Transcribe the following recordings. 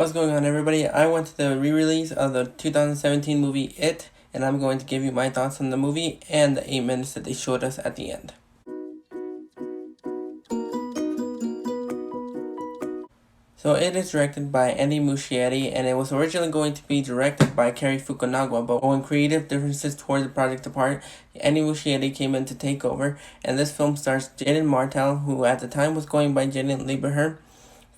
What's going on, everybody? I went to the re-release of the 2017 movie It, and I'm going to give you my thoughts on the movie and the 8 minutes that they showed us at the end. So It is directed by Andy Muschietti, and it was originally going to be directed by Cary Fukunaga, but when creative differences toward the project apart, Andy Muschietti came in to take over, and this film stars Jaden Martell, who at the time was going by Jaden Lieberher,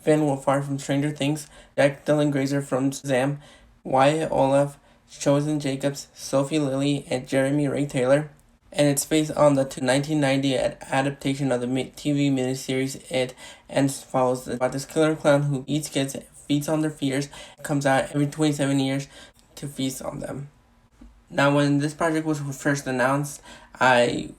Finn Wolfhard from Stranger Things, Jack Dylan Grazer from Shazam, Wyatt Olaf, Chosen Jacobs, Sophie Lilly, and Jeremy Ray Taylor. And it's based on the 1990 adaptation of the TV miniseries It, and follows about this killer clown who eats kids, feeds on their fears, comes out every 27 years to feast on them. Now, when this project was first announced, I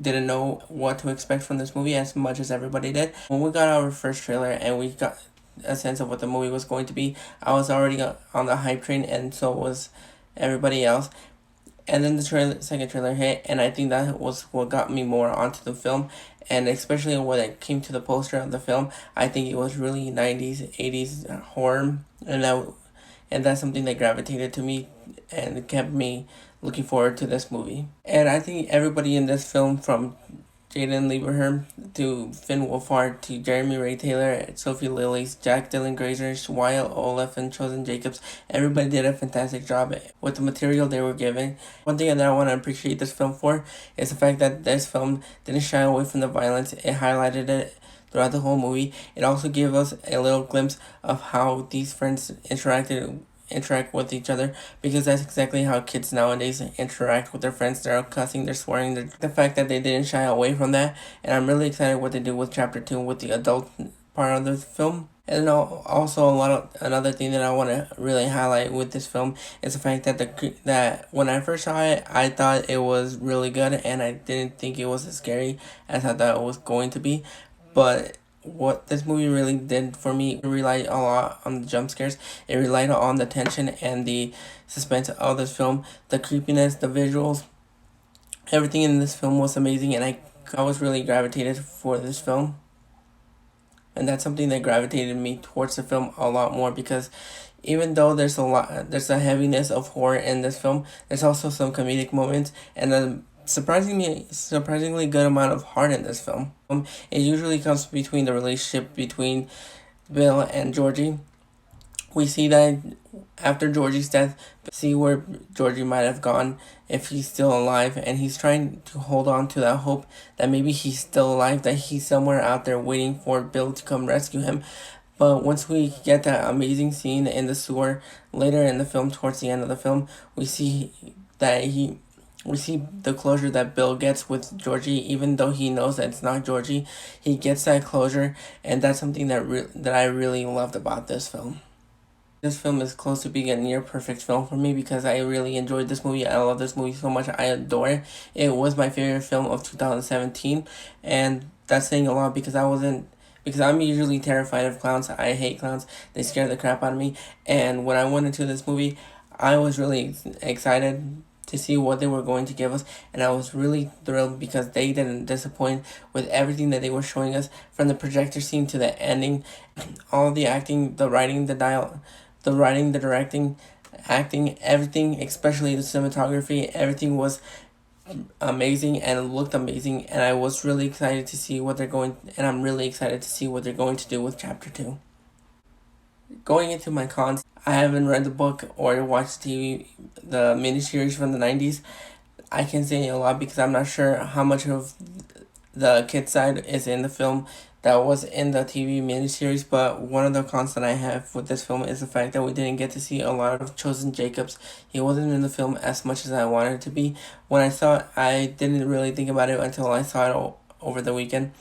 didn't know what to expect from this movie as much as everybody did. When we got our first trailer and we got a sense of what the movie was going to be, I was already on the hype train, and so was everybody else. And then the second trailer hit, and I think that was what got me more onto the film. And especially when it came to the poster of the film, I think it was really 90s, 80s horror, and that's something that gravitated to me and kept me looking forward to this movie. And I think everybody in this film, from Jaden Lieberher to Finn Wolfhard to Jeremy Ray Taylor, Sophie Lilly, Jack Dylan Grazer, Wyatt Olaf, and Chosen Jacobs, everybody did a fantastic job with the material they were given. One thing that I want to appreciate this film for is the fact that this film didn't shy away from the violence. It highlighted it throughout the whole movie. It also gave us a little glimpse of how these friends interact with each other, because that's exactly how kids nowadays interact with their friends. They're cussing, they're swearing. The fact that they didn't shy away from that, and I'm really excited what they do with chapter 2 with the adult part of the film. And also another thing that I want to really highlight with this film is the fact that when I first saw it, I thought it was really good, and I didn't think it was as scary as I thought it was going to be. But what this movie really did for me, it relied a lot on the jump scares. It relied on the tension and the suspense of this film, the creepiness, the visuals. Everything in this film was amazing, and I was really gravitated for this film. And that's something that gravitated me towards the film a lot more, because even though there's a heaviness of horror in this film, there's also some comedic moments and a surprisingly good amount of heart in this film. It usually comes between the relationship between Bill and Georgie. We see that after Georgie's death, see where Georgie might have gone if he's still alive, and he's trying to hold on to that hope that maybe he's still alive, that he's somewhere out there waiting for Bill to come rescue him. But once we get that amazing scene in the sewer later in the film, towards the end of the film, we see the closure that Bill gets with Georgie. Even though he knows that it's not Georgie, he gets that closure, and that's something that I really loved about this film. This film is close to being a near perfect film for me, because I really enjoyed this movie. I love this movie so much. I adore it. It was my favorite film of 2017, and that's saying a lot, because I'm usually terrified of clowns. I hate clowns. They scare the crap out of me. And when I went into this movie, I was really excited to see what they were going to give us, and I was really thrilled because they didn't disappoint with everything that they were showing us, from the projector scene to the ending. All the acting, the writing, the directing, acting, everything, especially the cinematography, everything was amazing and looked amazing, and I was really excited to see I'm really excited to see what they're going to do with chapter 2. Going into my cons, I haven't read the book or watched the miniseries from the 90s. I can't say a lot because I'm not sure how much of the kid side is in the film that was in the TV miniseries, but one of the cons that I have with this film is the fact that we didn't get to see a lot of Chosen Jacobs. He wasn't in the film as much as I wanted to be. When I saw it, I didn't really think about it until I saw it over the weekend,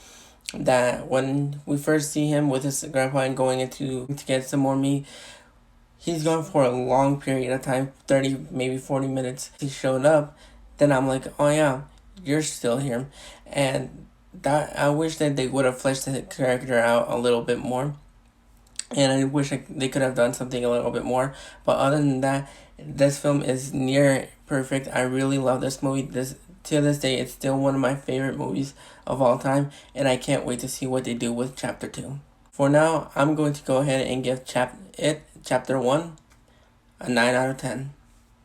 that when we first see him with his grandpa and going into to get some more meat, he's gone for a long period of time, 30, maybe 40 minutes. He showed up, then I'm like, oh yeah, you're still here. And that I wish that they would have fleshed the character out a little bit more, and I wish they could have done something a little bit more. But other than that, this film is near perfect. I really love this movie. To this day, it's still one of my favorite movies of all time, and I can't wait to see what they do with chapter 2. For now, I'm going to go ahead and give Chapter 1, a 9 out of 10.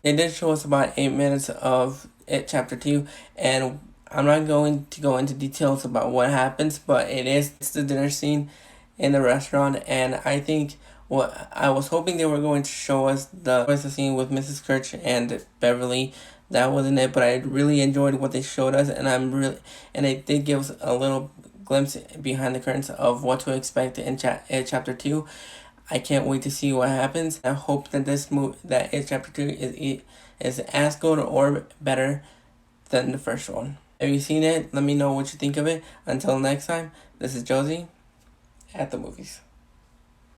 They did show us about 8 minutes of It Chapter 2, and I'm not going to go into details about what happens, but it's the dinner scene in the restaurant, and I think what I was hoping they were going to show us the scene with Mrs. Kirch and Beverly. That wasn't it, but I really enjoyed what they showed us, and it did give us a little glimpse behind the curtains of what to expect in Chapter 2. I can't wait to see what happens. I hope that It Chapter 2 is as good or better than the first one. Have you seen it? Let me know what you think of it. Until next time, this is Josie at the movies.